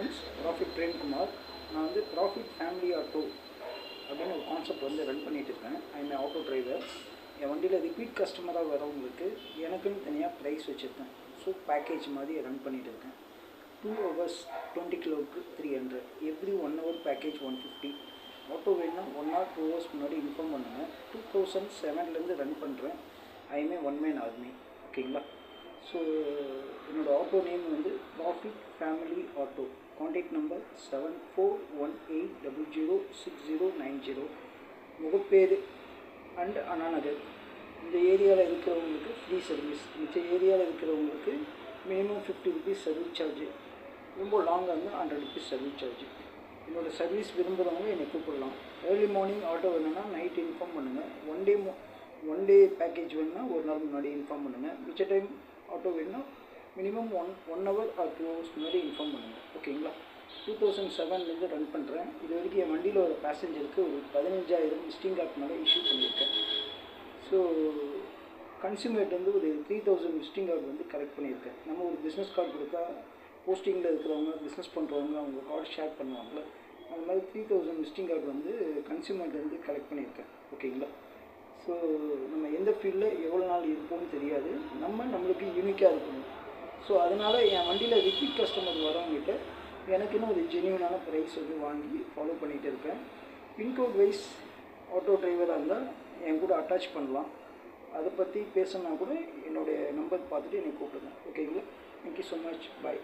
Friends, profit Premkumar. நான் வந்து profit family auto அப்படின்னு ஒரு கான்செப்ட் வந்து ரன் பண்ணிகிட்டு இருக்கேன். I'm auto driver. என் வண்டியில் ரிப்பீட் கஸ்டமராக வரவங்களுக்கு எனக்குன்னு தனியாக ப்ரைஸ் வச்சுருக்கேன். ஸோ பேக்கேஜ் மாதிரி ரன் பண்ணிகிட்டு இருக்கேன். 2 hours 20 கிலோவுக்கு 300, எவ்ரி 1 hour பேக்கேஜ் 150. ஆட்டோ வேணுன்னா 1 or 2 hours முன்னாடி இன்ஃபார்ம் பண்ணுங்கள். 2007லேருந்து ரன் பண்ணுறேன். I'm a one man army. ஓகேங்களா? ஸோ என்னோடய ஆட்டோ நேம் வந்து profit family auto. Contact number 7418006090. Mogappair and Anna Nagar. இந்த ஏரியாவில் இருக்கிறவங்களுக்கு ஃப்ரீ சர்வீஸ். மிச்ச ஏரியாவில் இருக்கிறவங்களுக்கு மினிமம் 50 rupees சர்வீஸ் சார்ஜு. ரொம்ப லாங்காக இருந்தால் 100 rupees சர்வீஸ் சார்ஜு. என்னோடய சர்வீஸ் விரும்புகிறவங்க என்னை கூப்பிடலாம். ஏர்லி மார்னிங் ஆட்டோ வேணுன்னா நைட் இன்ஃபார்ம் பண்ணுங்கள். ஒன் டே பேக்கேஜ் வேணுன்னா ஒரு நாள் முன்னாடி இன்ஃபார்ம் பண்ணுங்கள். மிச்ச டைம் ஆட்டோ வேணுன்னா minimum one hour or 2 hours முன்னாடி இன்ஃபார்ம் பண்ணுங்கள். ஓகேங்களா? 2007லேருந்து ரன் பண்ணுறேன். இது வரைக்கும் என் வண்டியில் ஒரு பேசஞ்சருக்கு ஒரு 15,000 விசிட்டிங் கார்டு மேலே இஷ்யூ பண்ணியிருக்கேன். ஸோ கன்சியூமர்ட் வந்து ஒரு 3000 விசிட்டிங் கார்டு வந்து கலெக்ட் பண்ணியிருக்கேன். நம்ம ஒரு பிஸ்னஸ் கார்டு கொடுத்தா போஸ்டிங்கில் இருக்கிறவங்க, பிஸ்னஸ் பண்ணுறவங்க அவங்க கார்டு ஷேர் பண்ணுவாங்களே, அது மாதிரி 3000 விசிட்டிங் கார்டு வந்து கன்சியூமர்ட் வந்து கலெக்ட் பண்ணியிருக்கேன். ஓகேங்களா? ஸோ நம்ம எந்த ஃபீல்டில் எவ்வளோ நாள் இருப்போம்னு தெரியாது. நம்மளுக்கு யூனிக்காக இருக்கணும். ஸோ அதனால் என் வண்டியில் ரிப்பீட் கஸ்டமர் வரவங்ககிட்ட எனக்குன்னு ஒரு ஜென்யூனான ப்ரைஸ் வந்து வாங்கி ஃபாலோ பண்ணிகிட்டு இருக்கேன். பின்கோட் வைஸ் ஆட்டோ டிரைவராக இருந்தால் என் கூட அட்டாச் பண்ணலாம். அதை பற்றி பேசணுன்னா கூட என்னுடைய நம்பர் பார்த்துட்டு என்னை கூப்பிடுங்க. ஓகேங்களா? Thank you so much. பாய்.